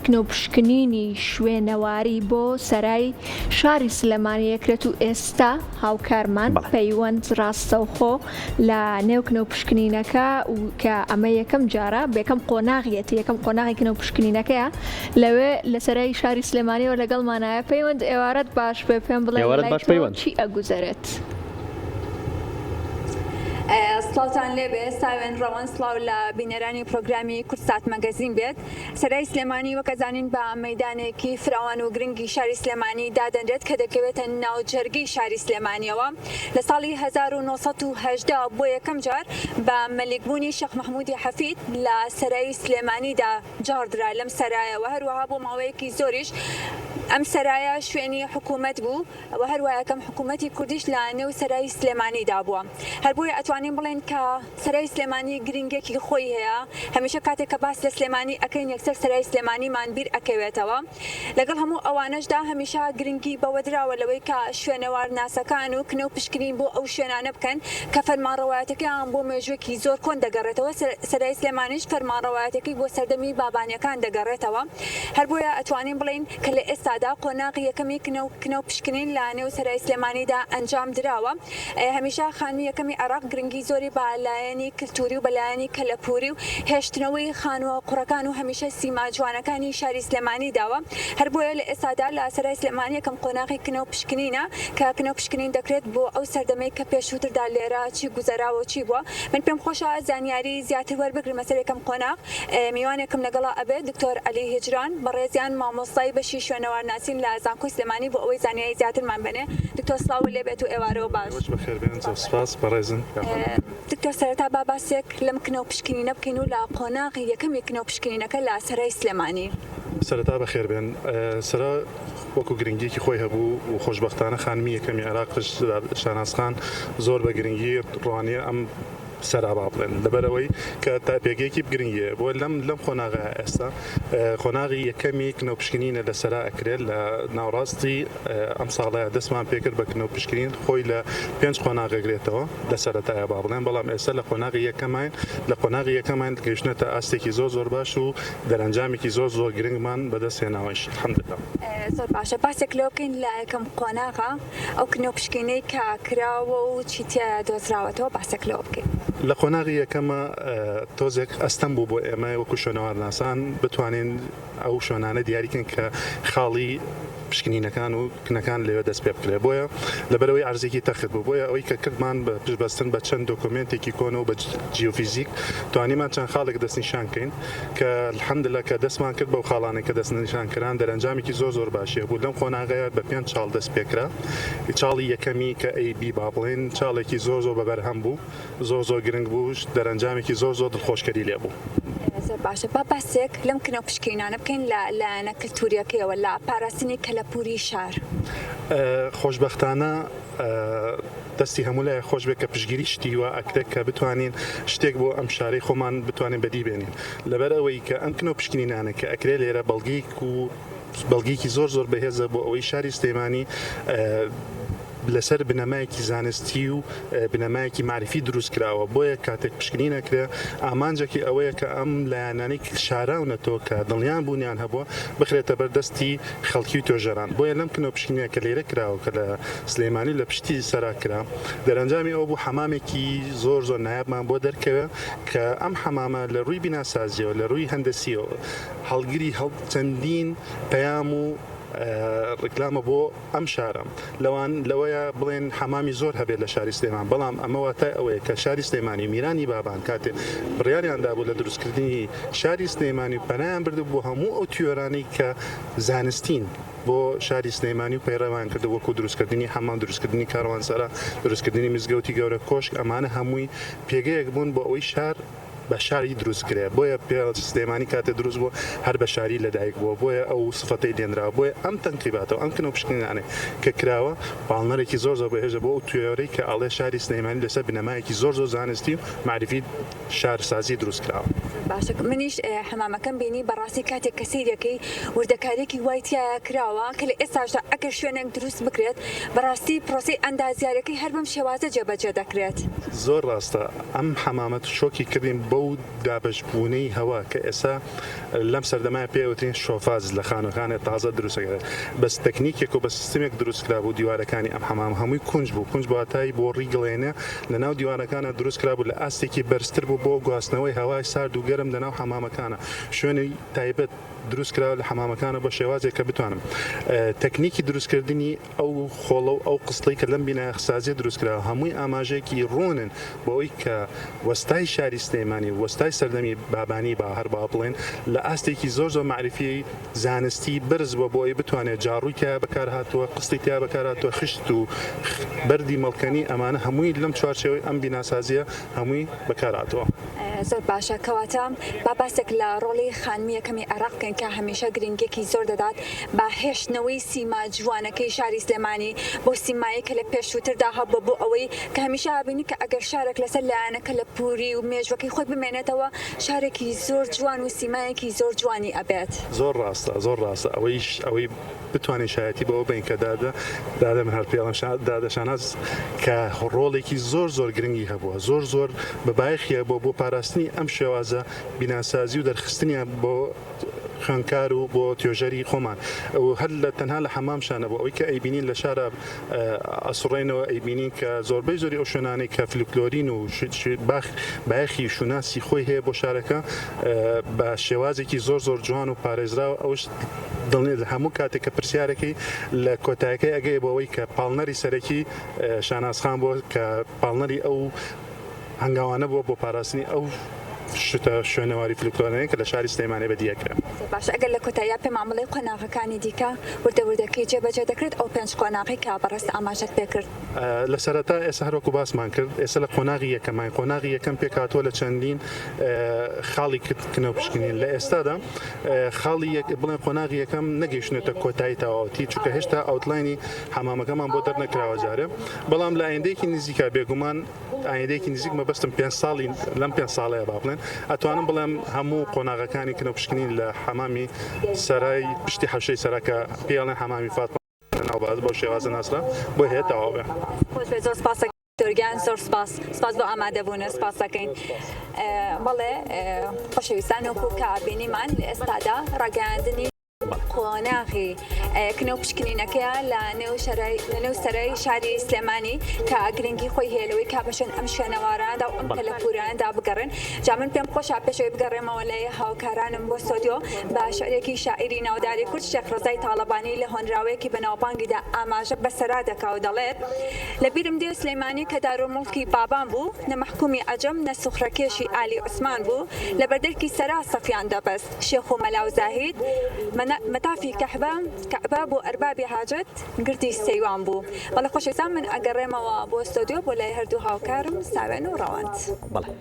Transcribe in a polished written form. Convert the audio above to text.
کنۆپشکنینی شوێنەواری بۆ سەرای شاری سلێمانیەکرێت و ئێستا هاوکارمان پەیوەند ڕاستەوخۆ لە نێو کنۆپشکنینەکە و کە ئەمە یەکەم جارە بێکەم قۆناغیەتی یەکەم قۆناغی کنۆپشکنینەکەیە لەوێ لە سەرای شاری سلێمانیەوە لەگەڵمانایە پەیوەند ئێوارەت باش بێ پێم بڵێ چی ئەگوزارێت. سڵاوتان لێبێ ساوێن ڕەوەن سڵاو لە بینەرانی پرۆگرامی کورسات مەگەزین بێت. سەرای سلێمانی وەکەزانین بە مەیدانێکی فراوان و گرنگی شاری سلێمانی دادەنرێت کە دەکەوێتە ناوجەرگی شاری سلێمانیەوە. لە ساڵی 1970 بۆ یەکەم جار بە مەلیکبوونی شێخ مەحموودی حەفید لە سەرای سلێمانیدا جاردرا لەم سەرایەوە، هەروەها بۆ ماوەیەکی زۆریش ئەم سەرایە شوێنی حکوومەت بوو و هەروایە یەکەم حکوومەتی کوردیش لە نێو سەرای سلێمانیدا بووە. هەر بۆیە ئەتوانین بڵێن کە سەرای سلێمانی گرنگێکی خۆی هەیە. هەمیشە کاتێک کە باس لە سلێمانی ئەەکەین یەکسەر سەرای سلێمانیمان بیر ئەکەوێتەوە. لەگەڵ هەموو ئەوانەشدا هەمیشە گرنگی بەوە دراوە لەوەی کە شوێنەوار ناسەکان و کنۆپشکنین بۆ ئەو شوێنانە بکەن کە فەرمانڕەوایەتەکەیان بۆ مێژوویەکی زۆر کۆن دەگەڕێتەوە. سەرای سلێمانیش فەرمانڕەوایەتەکەی بۆ سەردەمی بابانیەکان دەگەڕێتەوە. هەر بۆیە ئەتوانین بڵین کە لە ئێستادا قۆناغی یەکەمی کنۆپشکنین لە نێو سەرای سلێمانیدا ئەنجام دراوە. هەمیشە خانووی یەکەمی عێراق گرنگی زۆری بەلایەنی کلتوری و بەلایەنی کەلەپوری و هێشتنەوەی خانووە قوڕەکان و هەمیشە سیما جوانەکانی شاری سلێمانی داوە. هەر بۆیە لە ئێستادا لە سەرای سلێمانی یەکەم قۆناغی کنۆپشکنینە کە کنۆپشکنین دەکرێت بۆ ئەو سەردەمەی کە پێشووتردا لێرە چی گوزەراوە چی بووە. من پێم خۆشە زانیاری زیاتر وەربگرم لەسەر یەکەم قۆناغ. میوانێکم لەگەڵا ئەبێت دکتۆر عەلی هیجران بەڕێزیان مامۆستای بەشی شوێنەوارناسی لە زانکۆی سلێمانی بۆ ئەوەی زانیاری زیاترمان بنێ. دکتۆر سڵاو لێبێت و ئێوارەوە باش. دکتۆر سەرەتا با باسێک لەم کنۆپشکنینە بکەین و لە قۆناغی یەکەمی کنۆپشکنینەکە لە سەرای سلێمانی. سەرەتا بەخێر بێن. سەرا وەکو گرنگیەکی خۆی هەبوو و خۆشبەختانە خانمی یەکەمی عێراقش شانازخان زۆر بە گرنگی ڕوانیە ئەم سەرابا بڵێن لەبەرەوەی کە تا پێگەیەکی بگرنگیە بۆ لەم قۆناغە ئێستا قۆناغی یەکەمی کنۆپشکنینە لە سەرا ئەکرێت لە ناوڕاستی ئەم ساڵەیە دەستمان پێکرد بە کنۆپشکنین خۆی لە 5 قۆناغەگرێتەوە لە سەرەتایە با بڵێن، بەڵام ئێستا لە قۆناغی یەکەمان گەیشتنەتە ئاستێکی زۆر باش و دەرەنجامێکی زۆر گرنگمان بەدەستهێناوەش. الحەمدوللا. زۆر باشە. باسێک لەو بکەین لە یەکەم قۆناغا ئەو کنۆپشکنەی کە کراوە و چی تێ دۆزراوەتەوە باسێک لەوە بکەین. لە قۆناغی یەکەمە تۆزێک ئەستەم بوو بۆ ئێمە وەکو شوێنەوارناسان بتوانین ئەو شوێنانە دیاریکەن کە خاڵی پشکنینەکان و کنەکان لەوێ دەست پێ بکرێت. بۆیە لەبەرەوەی عەرزێکی تەخت بوو، بۆیە ئەوەی کە کردمان بە پشتبەستن بە چەند دۆکومنتێکی کۆن و بە جیۆفیزیک توانیمان چەند خاڵێک دەستنیشان کەین کە الحەمدوللا کە دەستمان کرد بەو خاڵانێک کە دەستنیشانکردان دەرەنجامێکی زۆر باشیە بوو. لەم قۆناغەیە بە 5 چاڵ دەست پێکرا. چاڵی یەکەمی کە AB با بڵێن چاڵێکی زۆر بەبەرهەم بوو، زۆر گرنگ بوو، دەرەنجامێکی زۆر دڵخۆشکەری لێ بوو. باشە. با باسێک لەم کنۆپشکینانە بکەین لە لایەنە کلتوریەکەیەوە لە پاراستنی کەلەپوری شار. خۆشبەختانە دەستی هەموو لای خۆش بێت کە پشگیری شتیوە ئەکرێت کە بتوانین شتێک بۆ ئەم شارەی خۆمان بتوانین بەدی بێنین. لەبەر ئەوەی کە ئەم کنۆپشکنینانە کە ئەکرێت لێرە بەڵگەیەکی زۆر بەهێزە بۆ ئەوەی شاری سلێمانی لەسەر بنەمایەکی زانستی و بنەمایەکی معرفی دروست کراوە. بۆیە کاتێک پشکنی نەکرێ ئامانجێکی ئەوەیە کە ئەم لایەنانەی شاراونەتەوە کە دڵیان بوونیان هەبووە بخرێتە بەردەستی خەڵکی و تۆژەران. بۆیە لەم کنۆپشکنیە کە لێرە کراوە کە لە سلێمانی لە پشتی سەرا کرا دەرەنجامی ئەو بوو حەمامێکی زۆر نایابمان بۆ دەرکەوێ کە ئەم حەمامە لە ڕووی بیناسازیەوە لە ڕووی هەندەسیەوە هەڵگری چەندین پەیام و ڕکلامە بۆ ئەم شارە لەوەیە بڵێن حەمامی زۆر هەبێت لە شاری سلێمان، بەڵام ئەمەوە تا ئەوەیە کە شاری سلێمانی میرانی بابان کاتێ بڕیاریاندا بوو لە دروستکردنی شاری سلێمانی و پەنایان بردو بۆ هەموو ئەو تیۆرانی کە زانستین بۆ شاری سلێمانی و پەیڕەوان کرد وەکو دروستکردنی حەمام، دروستکردنی کاروانسەرا، دروستکردنی مزگەوتی گەورە کۆشک. ئەمانە هەمووی پێگەیەک بوون بۆ ئەوەی شار بە شاری دروست کرێ. بۆیە پێ سلێمانی کاتێ دروست بوو هەر بە شاری لەدایک بووە. بۆیە ئەو سفەتەی دێنراوە. بۆیە ئەم تەنقیباتەوە ئەم کنۆپشکنانە کە کراوە باڵنەرێکی زۆر بەهێزە بۆ ئەو توێرەی کە ئەڵێ شاری سلێمانی لەسەر بنەمایەکی زۆر زانستی و معرفی شارسازی دروست کراوە. باشە منیش حمامەکەم بینی بەڕاستی کاتێک کە سیرەکەی وردەکارێکی وای تیا کراوە کە لە ئێستاشدا ئەگەر شوێنێک دروست بکرێت بەڕاستی پرۆسی ئەندازیارەکەی هەر بەم شێوازە جێبەجێ دەکرێت. زۆر ڕاستە ئەم حمامەت شۆکی کردین بەو دابشبوونەی هەوا کە ئێستا لەم سەردەمای پێوترین شۆفاز لە خانەکانە تازە دروستەکرێت بەس تەکنیکێک و بە سیستمێک دروستکرا بوو دیوارەکانی ئەم حمام هەمووی کونج بوو کونج بواتایی بۆ ڕیگڵێنە لە ناو دیوارەکانە دروستکرا بوو لە ئاستێکی بەرزتر بوو بۆ گواستنەوەی هەوای سارد و گەرم لە ناو حمامەکانە شوێنی تایبەت دروستکرا لە حمامەکانە بە شێوازێک کە بتوانم تەکنیکی دروستکردنی ئەو خۆڵە و ئەو قسڵی کە لەم بینایە سازیە دروستکرا هەمووی ئاماژەیەکی ڕوونن بۆ ئەوی کە وەستای شاری سلێمانی وەستای سەردەمی بابانی با هەر با بڵێن لە ئاستێکی زۆر زۆر معرفی زانستی برز بۆ بۆی بتوانێت جاڕووی تیا بەکار هاتووە قسڵی تیا بەکار هاتووە خشت و بەردی مەڵکەنی ئەمانە هەمووی لەم چوارچێوەی ئەم بیناسازیە هەمووی بەکار هاتووە. زۆر باشە کەواتە با باسێک لە ڕۆڵی خانمی یەکەمی عێراق بکەین کە هەمیشە گرنگێکی زۆر دەدات بە هێشتنەوەی سیما جوانەکەی شاری سلێمانی بۆ سیمایی کە لە پێشووتردا هەبوو بۆ ئەوەی کە هەمیشە بینی کە ئەگەر شارێک لەسەر لایەنەکە لە پووری و مێژوەکەی خۆی بمێنێتەوە شارێکی زۆر جوان و سیمایەکی زۆر جوانی ئەبێت. زۆر ڕاستە زۆر ڕاستە ئەوەی بتوانین شایەتی بەوە بین کە دادە من هەر پێڵم دادەشاناز کە ڕۆڵێکی زۆر زۆر گرنگی هەبووە زۆر بەبایخیە بۆ پاراستنی ئەم شێوازە بیناسازی و دەرخستنیان بۆ خوێندکار و بۆ توێژەری خۆمان هەر لە تەنها لە حەمامشانە بۆ ئەوەی کە ئەیبینین لە شارە ئەسوڕێنەوە ئەیبینین کە زۆربەی زۆری ئەو شوێنانەی کە فلکلۆرین و باخی شوناسی خۆی هەیە بۆ شارەکە بە شێوازێکی زۆر جوان و پارێزراوە ئەوش دڵنێت لە هەموو کاتێک کە پرسیارەکەی لە کۆتایەکەی ئەگەی بۆەوەی کە پاڵنەری سەرەکی شانازخان بۆ کە پاڵنەری ئەو هەنگاوانە بۆ پاراستنی ئەو شتە شوێنەواری فلکلۆرانەیە کە لە شاری سلێمانی بەدیەکرا. باش ئەگەر لە کۆتاییە پێ مامەڵەی قۆناغەکانی دیکە وردەکەی جێبەجێ دەکرێت ئەو پێنج قۆناغی کە بەڕست ئاماژەت پێکرد. لە سەرەتا ئێستا هەروەکو باسمان کرد ئێستا لە قۆناغی یەکەمان قۆناغی یەکەم پێکاتوە لە چەندین خاڵی کردنەوە پشکنین لە ئێستادا خاڵی بڵێن قۆناغی یەکەم نەگەیشتێتە کۆتایی تەواوەتی چونکە هێشتا ئاوتلاینی حەمامەکەمان بۆ دەرنەکراوە جارێ بەڵام لە ئایندەیەکی نزیکا بێگومان ئایندەیەکی نزیک مەبەستم 5 ساڵی لەم 5 ساڵەیە با بڵێن ئەتوانم بڵێم هەموو قۆناغەکانی کنە پشکنین لە حەمامی سەرای پشتی حەوشەی سەرەکە پێڵێن حەمامی فاتمە ناوباز بۆ شێوازە ناسرا بۆ هەیە تەواو بێ. زۆر سپاس دۆرگیان زۆر سپاس بۆ ئامادەبوونە سپاس دەکەین. بەڵێ خۆشەویستان وەکو کە بینیمان لە ئێستادا ڕاگەیاندنی قۆناغی کنەو پشکنینەکەیە لە نێو سەرای شاری سلێمانی کە گرنگی خۆی هێلەوەی کابەشن ئەم شوێنەواراندا و ئەم کەلەپوراندا بگەڕن جا من پێم خۆشە پێشەوەی بگەڕێمەوە لە هاوکارانم بۆ سۆدیۆ بە شعرێکی شاعیری ناوداری کورد شێخ ڕزای تاڵەبانی لە هۆنراوەیەکی بەناوبانگیدا ئاماژە بەسەرا دەکا و دەڵێت لەبیرم دێ سلێمانی کە دارولموڵکی بابان بوو نە مەحکومی ئەجەم نە سوخرەکێشی ئالی عوسمان بوو لە بەردەرکی سەرا سەفیان دەبەست شێخ و مەلاو زاهید مەتافی کەعبە بۆ ئەربابی حاجەت گردی سەیوان بوو. بەڵێ خۆشەویستان من ئەگەڕێمەوە بۆ ستۆدیۆ بۆ لای هەردوو هاوکارم ساوێن و ڕەوەند.